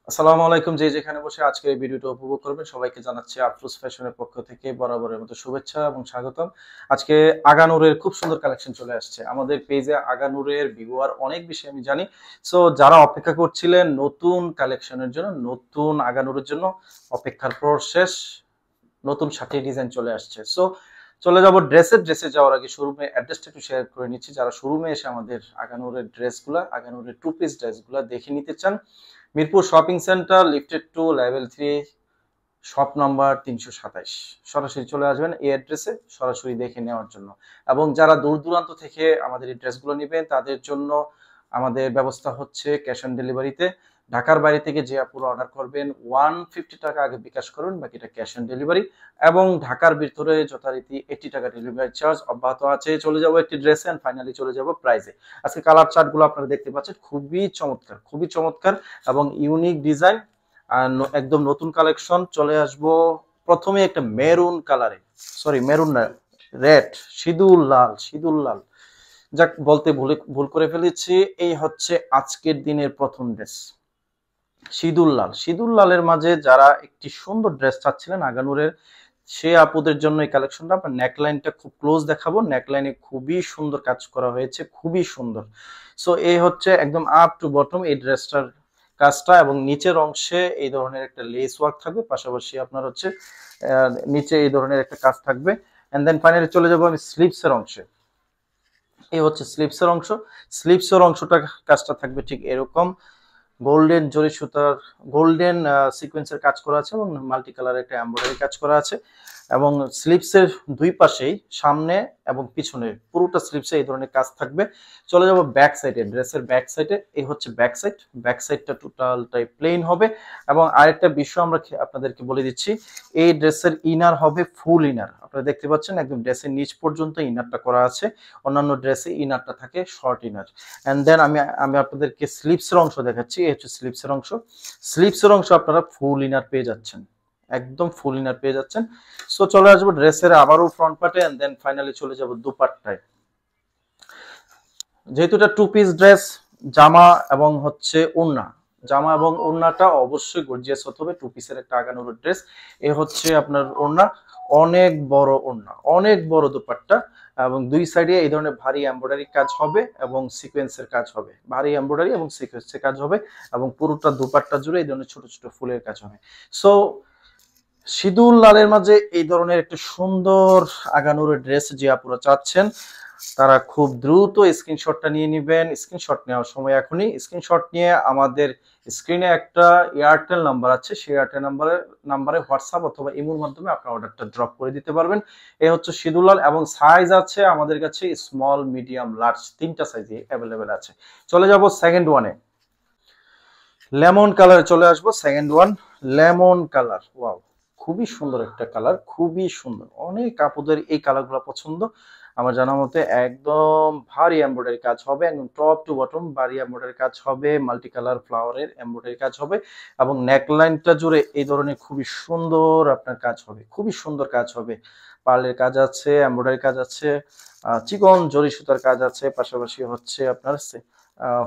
আসসালামু আলাইকুম। যে যেখানে বসে আজকে এই ভিডিওটা উপভোগ করবেন সবাইকে জানাচ্ছি আফরোজ ফ্যাশনের পক্ষ থেকে বরাবরের মতো শুভেচ্ছা এবং স্বাগতম। আজকে আগানুরের খুব সুন্দর কালেকশন চলে আসছে আমাদের পেজে। আগানুরের ভিউয়ার অনেক বেশি আমি জানি। সো যারা অপেক্ষা করছিলেন নতুন কালেকশনের জন্য, নতুন আগানুরের জন্য, অপেক্ষার পর শেষ। নতুন 7টি ডিজাইন চলে আসছে। সো চলে যাব ড্রেসে যাওয়ার আগে শোরুমে অ্যাড্রেসটা একটু শেয়ার করে নিচ্ছি। যারা শোরুমে এসে আমাদের আগানুরের ড্রেসগুলা, আগানুরের টু পিস ড্রেসগুলা দেখে নিতে চান, Mirpur shopping centre lifted 2 level 3 shop number 327 সরাসরি চলে আসবেন এই অ্যাড্রেসে সরাসরি দেখে নেওয়ার জন্য। এবং যারা দূর দূরান্ত থেকে আমাদের এই ড্রেসগুলো নেবেন তাদের জন্য আমাদের ব্যবস্থা হচ্ছে ক্যাশ অন ডেলিভারিতে। ঢাকার বাইরে থেকে যে আপুরা অর্ডার করবেন 150 টাকা আগে বিকাশ করবেন, বাকিটা ক্যাশ অন ডেলিভারি। এবং ঢাকার ভিতরে যথারীতি 80 টাকা ডেলিভারি চার্জ অব্যাহত আছে। চলে যাব একটি ড্রেসে এন্ড ফাইনালি চলে যাব প্রাইসে। আজকে কালার চার্টগুলো আপনারা দেখতে পাচ্ছেন, খুবই চমৎকার, খুবই চমৎকার এবং ইউনিক ডিজাইন। আর একদম নতুন কালেকশন চলে আসবো। প্রথমে একটা মেরুন কালারে, সরি মেরুন না, রেড, সিঁদুর লাল, সিঁদুর লাল, যাক বলতে ভুল করে ফেলেছি। এই হচ্ছে আজকের দিনের প্রথম ড্রেস, সিঁদুর লাল। সিঁদুর লালের মাঝে যারা একটি সুন্দর ড্রেস চাচ্ছিলেন আগানুরের, সে আপুদের জন্য এই কালেকশনটা। আপনার নেকলাইনটা খুব ক্লোজ দেখাবো। নেকলাইনে খুবই সুন্দর কাজ করা হয়েছে, খুবই সুন্দর। সো এই হচ্ছে একদম আপ টু বটম এই ড্রেসটার কাজটা। এবং নিচের অংশে এই ধরনের একটা লেস ওয়ার্ক থাকবে, পাশাপাশি আপনার হচ্ছে নিচে এই ধরনের একটা কাজ থাকবে। এন্ড দেন ফাইনালি চলে যাবো আমি স্লিভসের অংশে। এই হচ্ছে স্লিভসের অংশ। স্লিভসের অংশটা কাজটা থাকবে ঠিক এরকম। গোল্ডেন জরি সুতার, গোল্ডেন সিকোয়েন্সের কাজ করা আছে এবং মাল্টি কালারের একটা এমব্রয়ডারি কাজ করা আছে। এবং স্লিভসের দুই পাশেই, সামনে এবং পিছনে পুরোটা স্লিভসে এই ধরনের কাজ থাকবে। চলে যাব ব্যাক সাইডে, ড্রেসের ব্যাক সাইডে। এই হচ্ছে ব্যাক সাইড। ব্যাক সাইডটা টোটালটাই প্লেন হবে। এবং আরেকটা বিষয় আমরা আপনাদেরকে বলে দিচ্ছি, এই ড্রেসের ইনার হবে ফুল ইনার। আপনারা দেখতে পাচ্ছেন একদম ড্রেসের নিচ পর্যন্ত ইনারটা করা আছে। অন্যান্য ড্রেসে ইনারটা থাকে শর্ট ইনার। এন্ড দেন আমি আপনাদেরকে স্লিভসের অংশ দেখাচ্ছি। এই হচ্ছে স্লিভসের অংশ। স্লিভসের অংশ আপনারা ফুল ইনার পেয়ে যাচ্ছেন, একদম ফুল ইনার পেয়ে যাচ্ছেন। সো চলে আসবো ড্রেসের আবারও ফ্রন্ট পার্টে এন্ড দেন ফাইনালি চলে যাব দুপাট্টায়। যেহেতু এটা টু পিস ড্রেস, জামা এবং হচ্ছে ওড়না, জামা এবং ওড়নাটা অবশ্যই গর্জিয়াস হতে হবে। টু পিসের একটা আগানোর ড্রেস। এ হচ্ছে আপনার ওড়না, অনেক বড় ওড়না, অনেক বড় দুপাট্টা। এবং দুই সাইডে এই ধরনের ভারী এমব্রয়ডারি কাজ হবে এবং সিকোয়েন্সের কাজ হবে, ভারী এমব্রয়ডারি এবং সিকোয়েন্সের কাজ হবে। এবং পুরোটা দুপাট্টা জুড়ে এই ধরনের ছোট ছোট ফুলের কাজ হবে। সো সিঁদুর লালের মাঝে এই ধরনের একটা সুন্দর আগানোর ড্রেস যে আপুরা চাচ্ছেন, তারা খুব দ্রুত স্ক্রিনশটটা নিয়ে নেবেন। স্ক্রিনশট নেওয়ার সময় এখনই স্ক্রিনশট নিয়ে আমাদের স্ক্রিনে একটা এয়ারটেল নাম্বার আছে, সেই এয়ারটেল নাম্বারে হোয়াটসঅ্যাপ অথবা ইমোর মাধ্যমে আপনার অর্ডারটা ড্রপ করে দিতে পারবেন। এই হচ্ছে সিঁদুর লাল এবং সাইজ আছে আমাদের কাছে স্মল, মিডিয়াম, লার্জ, তিনটা সাইজে অ্যাভেলেবেল আছে। চলে যাব সেকেন্ড ওয়ানে, লেমন কালারে চলে আসবো। Second one lemon colour, wow, খুবই সুন্দর একটা কালার, খুবই সুন্দর। অনেক আপুদের এই কালারগুলো পছন্দ। আমার জানা মতে একদম ভারী এমব্রয়ডারি কাজ হবে, একদম টপ টু বটম ভারী এমব্রয়ডারি কাজ হবে, মাল্টি কালার ফ্লাওয়ারের এমব্রয়ডারি কাজ হবে। এবং নেকলাইনটা জুড়ে এই ধরনের খুবই সুন্দর আপনার কাজ হবে, খুবই সুন্দর কাজ হবে। পার্লের কাজ আছে, এমব্রয়ডারি কাজ আছে, চিকন জরি সুতার কাজ আছে, পাশাপাশি হচ্ছে আপনার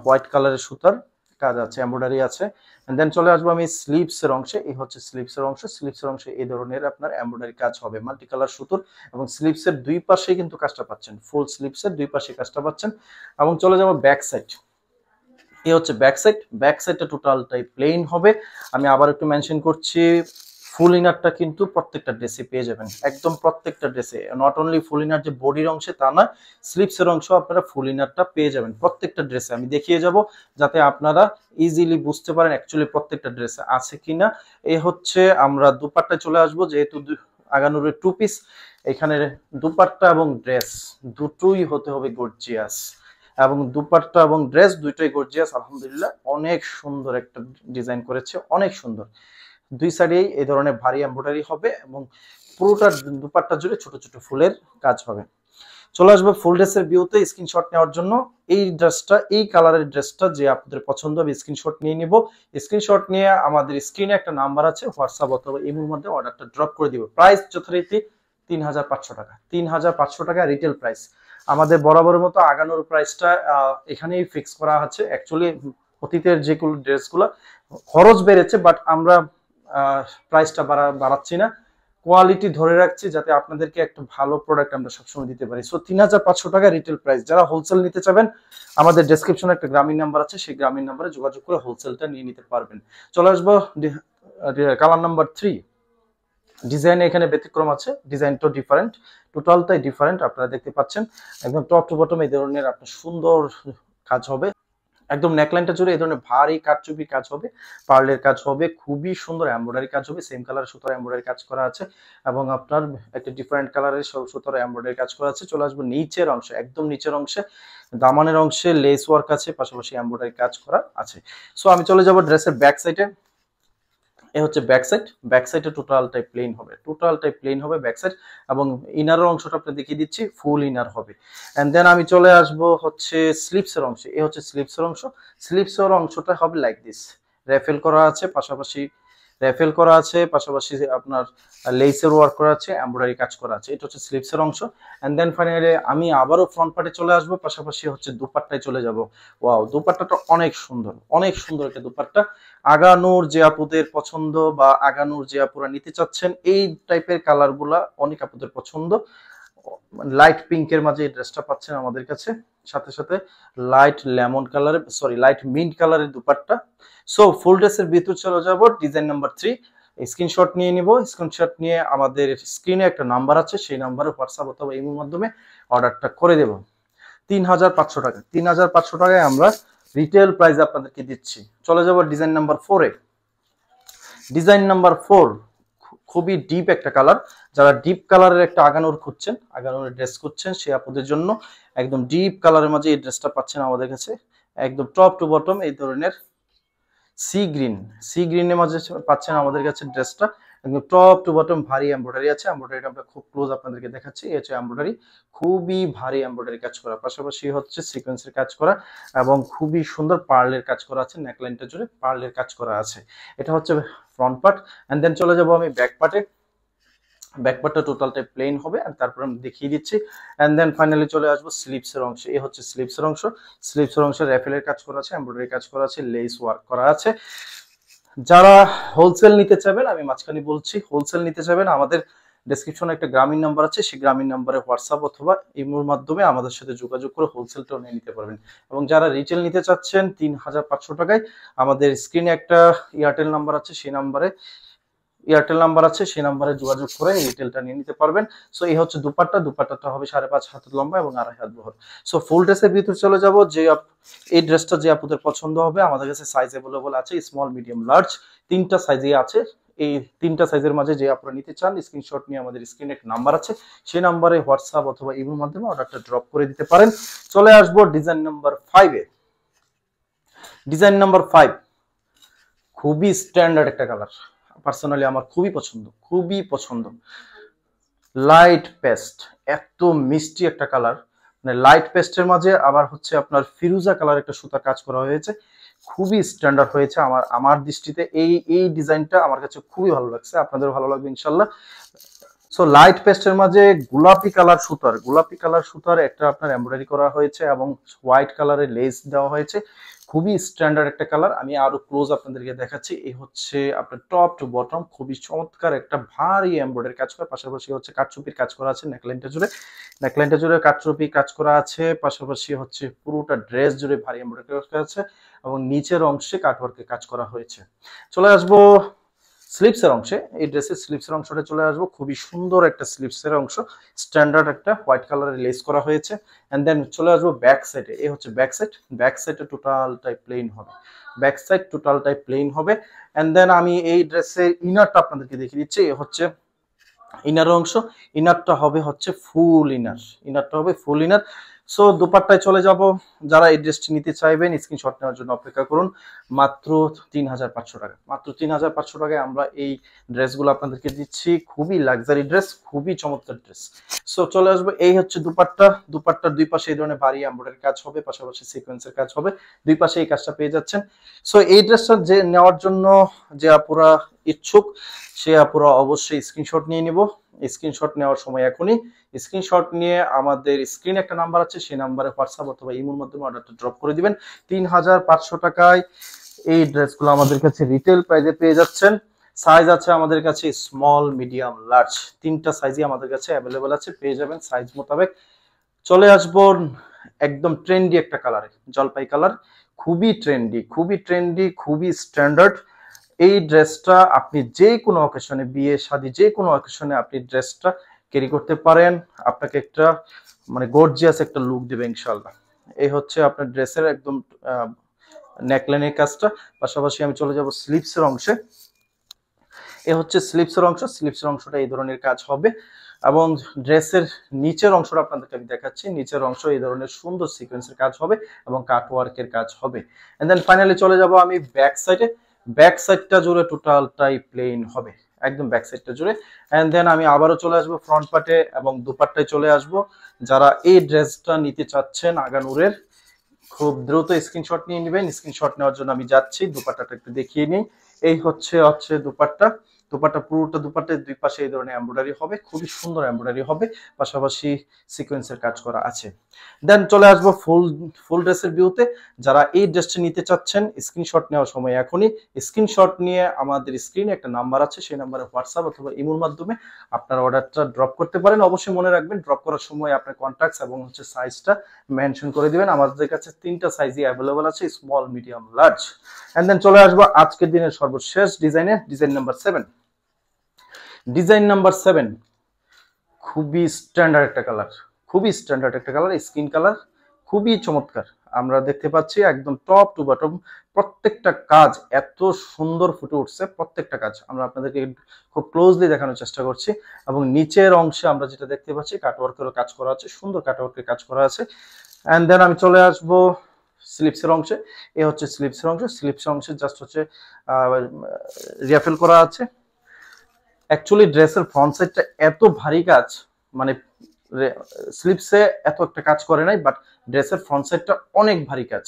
হোয়াইট কালারের সুতার কাজ আছে, এমব্রয়ডারি আছে। দেন চলে আসবো আমি স্লিভস এর অংশে। এই হচ্ছে স্লিভস এর অংশ। স্লিভস এর অংশে এই ধরনের আপনার এমব্রয়ডারি কাজ হবে, মাল্টি কালার সুতোর। এবং স্লিভস এর দুই পাশে কিন্তু কাজটা পাচ্ছেন, ফুল স্লিভস এর দুই পাশে কাজটা পাচ্ছেন। এবং চলে যাবো ব্যাক সাইড। এই হচ্ছে ব্যাক সাইড। ব্যাক সাইডটা টোটালটাই প্লেন হবে। আমি আবার একটু মেনশন করছি, ফুল ইনারটা কিন্তু প্রত্যেকটা ড্রেসে পেয়ে যাবেন, একদম প্রত্যেকটা ড্রেসে। নট অনলি ফুল ইনার যে বডির অংশে তা না, স্লিভস এর অংশ আপনারা ফুল ইনারটা পেয়ে যাবেন প্রত্যেকটা ড্রেসে। আমি দেখিয়ে যাব যাতে আপনারা ইজিলি বুঝতে পারেন অ্যাকচুয়ালি প্রত্যেকটা ড্রেসে আছে কিনা। এই হচ্ছে আমরা দুপাট্টায় চলে আসবো। যেহেতু আগানুরের টু পিস, এখানে দুপাট্টা এবং ড্রেস দুটোই হতে হবে গর্জিয়াস। এবং দুপাট্টা এবং ড্রেস দুইটাই গর্জিয়াস। আলহামদুলিল্লাহ অনেক সুন্দর একটা ডিজাইন করেছে, অনেক সুন্দর। দুই সাইডেই এই ধরনের ভারী এমব্রয়ডারি হবে এবং পুরোটা দুপাট্টা জুড়ে ছোট ছোট ফুলের কাজ হবে। চলে আসবে ফুল ড্রেসের ভিউতে স্ক্রিনশট নেওয়ার জন্য। এই ড্রেসটা, এই কালারের ড্রেসটা যে আপনাদের পছন্দ হবে স্ক্রিনশট নিয়ে নিব। স্ক্রিনশট নিয়ে আমাদের স্ক্রিনে একটা নাম্বার আছে, হোয়াটসঅ্যাপ অথবা ইমোর মধ্যে অর্ডারটা ড্রপ করে দিব। প্রাইস যথারীতি 3500 টাকা, 3500 টাকা রিটেল প্রাইস। আমাদের বরাবরের মতো আগানোর প্রাইসটা এখানেই ফিক্স করা আছে। অ্যাকচুয়ালি অতীতের যেগুলো ড্রেসগুলো খরচ বেড়েছে, বাট আমরা প্রাইসটা বাড়াচ্ছি না, কোয়ালিটি ধরে রাখছি যাতে আপনাদেরকে একটা ভালো প্রোডাক্ট আমরা সবসময় দিতে পারি। সো 3500 টাকা রিটেল প্রাইস। যারা হোলসেল নিতে চাবেন আমাদের ডেসক্রিপশনে একটা গ্রামীণ নাম্বার আছে, সেই গ্রামীণ নাম্বারে যোগাযোগ করে হোলসেলটা নিয়ে নিতে পারবেন। চলে আসবো কালার নাম্বার 3। ডিজাইন এখানে ব্যতিক্রম আছে, ডিজাইনটা ডিফারেন্ট, টোটালটাই ডিফারেন্ট। আপনারা দেখতে পাচ্ছেন একদম টপ টু বটম এই ধরনের আপনার সুন্দর কাজ হবে, একদম নেকলাইনটা জুড়ে এই ধরনের ভারী কারচুপি কাজ হবে, পার্লের কাজ হবে, খুবই সুন্দর এমব্রয়ডারি কাজ হবে, সেম কালার সুতার এমব্রয়ডারি কাজ করা আছে এবং আপনার একটা ডিফারেন্ট কালারের সুতার এমব্রয়ডারি কাজ করা আছে। চলে আসবো নিচের অংশে, একদম নিচের অংশে দামানের অংশে লেস ওয়ার্ক আছে, পাশাপাশি এমব্রয়ডারি কাজ করা আছে। সো আমি চলে যাব ড্রেসের ব্যাক সাইডে। এ হচ্ছে ব্যাক সাইড, ব্যাক সাইডে টোটালটাই প্লেন হবে, টোটালটাই প্লেন হবে ব্যাক সাইড, এবং ইনারের অংশটা আপনি দেখিয়ে দিচ্ছি ফুল ইনার হবে। এন্ড দেন আমি চলে আসব হচ্ছে স্লিপসের অংশে। এ হচ্ছে স্লিপসের অংশ, স্লিপসের অংশটা হবে লাইক দিস, র্যাফেল করা আছে, পাশাপাশি র্যাফেল করা আছে, পাশাপাশি আপনার লেসের ওয়ার্ক করা আছে, এমব্রয়ডারি কাজ করা আছে। এটা হচ্ছে স্লিপসের অংশ। এন্ড দেন ফাইনালি আমি আবারও ফ্রন্ট পার্টে চলে আসব, পাশাপাশি হচ্ছে দুপাট্টায় চলে যাব। ওয়াও, দুপাট্টাটা অনেক সুন্দর, অনেক সুন্দর একটা দুপাট্টা। আগানুর যে আপুদের পছন্দ বা আগানুর যে আপুরা নিতে চাচ্ছেন এই টাইপের কালার গুলা অনেক আপুদের পছন্দ। লাইট পিঙ্কের মাঝে এই ড্রেসটা পাচ্ছেন আমাদের কাছে, সাথে সাথে লাইট লেমন কালারের, সরি লাইট মিন্ট কালারের দুপাট্টা। সো ফুল ড্রেসের ভিতর চলে যাব, ডিজাইন নাম্বার 3। স্ক্রিনশট নিয়ে নিব, স্ক্রিনশট নিয়ে আমাদের স্ক্রিনে একটা নাম্বার আছে, সেই নাম্বারে হোয়াটসঅ্যাপ অথবা ইমের মাধ্যমে অর্ডারটা করে দেব। 3500 টাকা, 3500 টাকায় আমরা রিটেল প্রাইস আপনাদেরকে দিচ্ছি। চলে যাব ডিজাইন নাম্বার 4-এ। ডিজাইন নাম্বার 4 খুবই ডিপ একটা কালার, যারা ডিপ কালারের একটা আগানোর খুঁজছেন, আগানোর ড্রেস খুঁজছেন, সেই আপুদের জন্য একদম ডিপ কালারের মাঝে এই ড্রেসটা পাচ্ছেন আমাদের কাছে, একদম টপ টু বটম এই ধরনের সি গ্রিনের মাঝে পাচ্ছেন আমাদের কাছে ড্রেসটা, একদম টপ টু বটম ভারী এমব্রয়ডারি আছে। এমব্রয়ডারিটা আমরা খুব ক্লোজ আপনাদেরকে দেখাচ্ছি। এই হচ্ছে এমব্রয়ডারি, খুবই ভারী এমব্রয়ডারি কাজ করা, পাশাপাশি হচ্ছে সিকোয়েন্সের কাজ করা এবং খুবই সুন্দর পার্লের কাজ করা আছে, নেকলাইনটা জুড়ে পার্লের কাজ করা আছে। এটা হচ্ছে ফ্রন্ট পার্ট। এন্ড দেন চলে যাব আমি ব্যাক পার্টে। ব্যাক পার্টটা টোটালটাই প্লেন হবে, আর তারপর আমি দেখিয়ে দিচ্ছি। এন্ড দেন ফাইনালি চলে আসবো স্লিপসের অংশে। এই হচ্ছে স্লিপসের অংশ, স্লিপসের অংশে র্যাফেলের কাজ করা আছে, এমব্রয়ডারি কাজ করা আছে, লেস ওয়ার্ক করা আছে। যারা হোলসেল নিতে চাইবেন, আমি মাঝখানে বলছি, হোলসেল নিতে চাইবেন আমাদের ডেসক্রিপশনে একটা গ্রামীণ নাম্বার আছে, সেই গ্রামীণ নাম্বারে হোয়াটসঅ্যাপ অথবা ইমোর মাধ্যমে আমাদের সাথে যোগাযোগ করে হোলসেলটাও নিয়ে নিতে পারবেন। এবং যারা রিটেল নিতে চাচ্ছেন 3500 টাকায়, আমাদের স্ক্রিনে একটা এয়ারটেল নাম্বার আছে, সেই নাম্বারে যোগাযোগ করে রিটেলটা নিয়ে নিতে পারবেন। সো এই হচ্ছে দুপাট্টা, দুপাট্টাটা হবে 5.5 হাত লম্বা এবং 2.5 হাত বহর। সো ফুল ড্রেসের ভিতরে চলে যাব। যে এই ড্রেসটা যে আপুদের পছন্দ হবে, আমাদের কাছে সাইজ अवेलेबल আছে, স্মল মিডিয়াম লার্জ, 3টা সাইজে আছে। এই 3টা সাইজের মাঝে যে আপনারা নিতে চান, স্ক্রিনশট নিয়ে আমাদের স্ক্রিনে একটা নাম্বার আছে, সেই নাম্বারে হোয়াটসঅ্যাপ অথবা ইমের মাধ্যমে অর্ডারটা ড্রপ করে দিতে পারেন। চলে আসবো ডিজাইন নাম্বার 5-এ। ডিজাইন নাম্বার 5 খুবই স্ট্যান্ডার্ড একটা কালার, পার্সোনালি আমার খুবই পছন্দ। লাইট পেস্ট, এত মিষ্টি একটা কালার, মানে লাইট পেস্টের মাঝে আবার হচ্ছে আপনার ফিরোজা কালার একটা সুতা কাজ করা হয়েছে, খুবই স্ট্যান্ডার্ড হয়েছে। আমার দৃষ্টিতে এই ডিজাইনটা আমার কাছে খুবই ভালো লাগছে, আপনাদেরও ভালো লাগবে ইনশাল্লাহ। সো লাইট পেস্টের মাঝে গোলাপি কালার সুতার একটা আপনার এমব্রয়ডারি করা হয়েছে এবং হোয়াইট কালারের লেস দেওয়া হয়েছে, খুবই স্ট্যান্ডার্ড একটা কালার। আমি আরো ক্লোজ আপনাদেরকে দেখাচ্ছি। এই হচ্ছে আপনার টপ টু বটম খুবই চমৎকার একটা ভারী এমব্রয়ডারি কাজ করা, পাশাপাশি হচ্ছে কাটচুপির কাজ করা আছে নেকলাইনটা জুড়ে কাটচুপি কাজ করা আছে, পাশাপাশি হচ্ছে পুরোটা ড্রেস জুড়ে ভারী এমব্রয়ডারি কাজ করা আছে এবং নিচের অংশে কাটওয়ার্কের কাজ করা হয়েছে। চলে আসবো স্লিপসের অংশে। এই ড্রেসের স্লিপসের অংশটা চলে আসবো, খুবই সুন্দর একটা স্লিপসের অংশ, স্ট্যান্ডার্ড একটা হোয়াইট কালারের লেস করা হয়েছে। এন্ড দেন চলে আসবো ব্যাক সাইডে। এই হচ্ছে ব্যাক সাইডে টোটালটাই প্লেন হবে। এন্ড দেন আমি এই ড্রেসের ইনারটা আপনাদেরকে দেখিয়ে দিচ্ছি। এই হচ্ছে ইনার অংশ, ইনারটা হবে হচ্ছে ফুল ইনার। সো দুপাট্টায় চলে যাব। যারা এই ড্রেসটি নিতে চাইবেন স্ক্রিনশট নেওয়ার জন্য অপেক্ষা করুন। মাত্র 3500 টাকা, মাত্র 3500 টাকায় আমরা এই ড্রেসগুলো আপনাদেরকে দিচ্ছি। খুবই লাক্সারি ড্রেস, খুবই চমৎকার ড্রেস। সো চলে আসবো, এই হচ্ছে দুপাট্টার দুই পাশে এই ধরনের ভারী এমব্রয়ডারি কাজ হবে, পাশাপাশি সিকোয়েন্সের কাজ হবে, দুই পাশে এই কাজটা পেয়ে যাচ্ছেন। সো এই ড্রেসটা যে নেওয়ার জন্য যে আপুরা ইচ্ছুক, সে আপুরা অবশ্যই স্ক্রিনশট নিয়ে নিব। স্ক্রিনশট নেওয়ার সময় এখনই স্ক্রিনশট নিয়ে আমাদের স্ক্রিনে একটা নাম্বার আছে, সেই নাম্বারে হোয়াটসঅ্যাপ অথবা ইমোর মাধ্যমে অর্ডারটা ড্রপ করে দিবেন। 3500 টাকায় এই ড্রেসগুলো আমাদের কাছে রিটেল প্রাইসে পেয়ে যাচ্ছেন। সাইজ আছে আমাদের কাছে স্মল, মিডিয়াম, লার্জ, তিনটা সাইজই আমাদের কাছে অ্যাভেলেবল আছে, পেয়ে যাবেন সাইজ মোতাবেক। চলে আসবো একদম ট্রেন্ডি একটা কালারে, জলপাই কালার, খুবই ট্রেন্ডি, খুবই স্ট্যান্ডার্ড। এই ড্রেসটা আপনি যে কোনো অকেশনে, বিয়ে শাদী যে কোনো অকেশনে আপনি ড্রেসটা ক্যারি করতে পারেন, আপনাকে একটা মানে গর্জিয়াস একটা লুক দেবে ইনশাআল্লাহ। এই হচ্ছে আপনার ড্রেসের একদম নেকলাইনের কাজটা। পাশাপাশি আমি চলে যাব স্লিভসের অংশে। এ হচ্ছে স্লিভসের অংশ, স্লিভসের অংশটা এই ধরনের কাজ হবে এবং ড্রেসের নিচের অংশটা আপনাদেরকে আমি দেখাচ্ছি। নিচের অংশ এই ধরনের সুন্দর সিকোয়েন্সের কাজ হবে এবং কাট ওয়ার্কের কাজ হবে। এন্ড দেন ফাইনালি চলে যাব আমি ব্যাক সাইডে। ব্যাক সাইডটা জুড়ে টোটালটাই প্লেন হবে, একদম ব্যাক সাইডটা জুড়ে। এন্ড দেন আমি আবারও চলে আসবো ফ্রন্ট পার্টে এবং দুপাট্টায় চলে আসব। যারা এই ড্রেসটা নিতে চাচ্ছেন আগানুরের, খুব দ্রুত স্ক্রিনশট নিয়ে নেবেন। স্ক্রিনশট নেওয়ার জন্য আমি যাচ্ছি, দুপাট্টাটা একটু দেখিয়ে নিই। এই হচ্ছে দুপাট্টা। পুরোটা দুপাট্টার দুই পাশে এই ধরনের এমব্রয়ডারি হবে, খুবই সুন্দর এমব্রয়ডারি হবে, পাশাপাশি সিকোয়েন্সের কাজ করা আছে। দেন চলে আসবো ফুল ড্রেসের ভিউতে। যারা এই ড্রেসটা নিতে চাচ্ছেন স্ক্রিনশট নেওয়ার সময় এখনই স্ক্রিনশট নিয়ে আমাদের স্ক্রিনে একটা নাম্বার আছে, সেই নাম্বারে হোয়াটসঅ্যাপ অথবা ইমোর মাধ্যমে আপনার অর্ডারটা ড্রপ করতে পারেন। অবশ্যই মনে রাখবেন ড্রপ করার সময় আপনার কন্ট্যাক্টস এবং সাইজটা মেনশন করে দিবেন। আমাদের কাছে তিনটা সাইজই অ্যাভেলেবল আছে, small, medium, large. And then চলে আসবো আজকের দিনের সর্বশেষ ডিজাইন নাম্বার 7। ডিজাইন নাম্বার 7 খুবই স্ট্যান্ডার্ড একটা কালার, স্কিন কালার, খুবই চমৎকার। আমরা দেখতে পাচ্ছি একদম টপ টু বটম প্রত্যেকটা কাজ এত সুন্দর ফুটে উঠছে। প্রত্যেকটা কাজ আমরা আপনাদেরকে খুব ক্লোজলি দেখানোর চেষ্টা করছি এবং নিচের অংশে আমরা যেটা দেখতে পাচ্ছি কাটওয়ার্কেরও কাজ করা আছে, সুন্দর কাটওয়ার্কের কাজ করা আছে। এন্ড দেন আমি চলে আসবো স্লিপসের অংশে। এ হচ্ছে স্লিপসের অংশে জাস্ট হচ্ছে রিয়াফেল করা আছে। অ্যাকচুয়ালি ড্রেসের ফ্রন্ট সাইডটা এত ভারী কাজ, মানে স্লিপসে এত একটা কাজ করে নাই, বাট ড্রেসের ফ্রন্ট সাইডটা অনেক ভারী কাজ।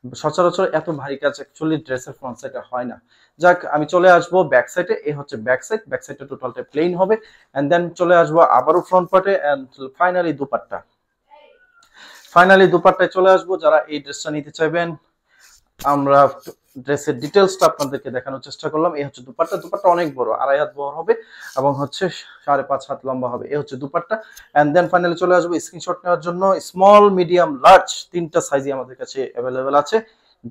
সচরাচর এত ভারী কাজ অ্যাকচুয়ালি ড্রেসের ফ্রন্ট সাইডে হয় না। যাক, আমি চলে আসবো ব্যাক সাইডে। এই হচ্ছে ব্যাক সাইডটা টোটালটা প্লেন হবে। এন্ড দেন চলে আসবো আবারও ফ্রন্ট পার্টে এন্ড ফাইনালি দুপাট্টায় চলে আসবো। যারা এই ড্রেসটা নিতে চাইবেন, আমরা ড্রেসের ডিটেলসটা আপনাদেরকে দেখানোর চেষ্টা করলাম। এই হচ্ছে দুপাট্টা অনেক বড়, 2.5 হাত বড় হবে এবং হচ্ছে 5.5 হাত লম্বা হবে। এই হচ্ছে দুপাট্টা। এন্ড দেন ফাইনালি চলে আসবো স্ক্রিনশট নেওয়ার জন্য। স্মল, মিডিয়াম, লার্জ তিনটা সাইজই আমাদের কাছে অ্যাভেলেবেল আছে।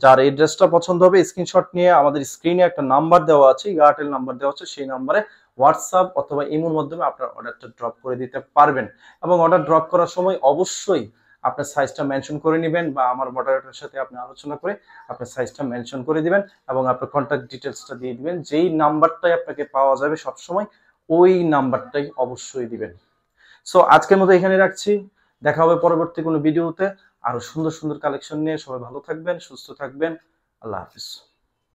যার এই ড্রেসটা পছন্দ হবে স্ক্রিনশট নিয়ে আমাদের স্ক্রিনে একটা নাম্বার দেওয়া আছে, এয়ারটেল নাম্বার দেওয়া আছে, সেই নাম্বারে হোয়াটসঅ্যাপ অথবা ইমোর মাধ্যমে আপনার অর্ডারটা ড্রপ করে দিতে পারবেন। এবং অর্ডার ড্রপ করার সময় অবশ্যই আপনার সাইজটা মেনশন করে নেবেন বা আমার মডারেটরের সাথে আপনি আলোচনা করে আপনার সাইজটা মেনশন করে দিবেন এবং আপনার কন্ট্যাক্ট ডিটেলসটা দিয়ে দিবেন। যেই নাম্বারটাই আপনাকে পাওয়া যাবে সবসময় ওই নাম্বারটাই অবশ্যই দিবেন। সো আজকের মতো এখানে রাখছি, দেখা হবে পরবর্তী কোনো ভিডিওতে আরো সুন্দর সুন্দর কালেকশন নিয়ে। সবাই ভালো থাকবেন, সুস্থ থাকবেন, আল্লাহ হাফিজ।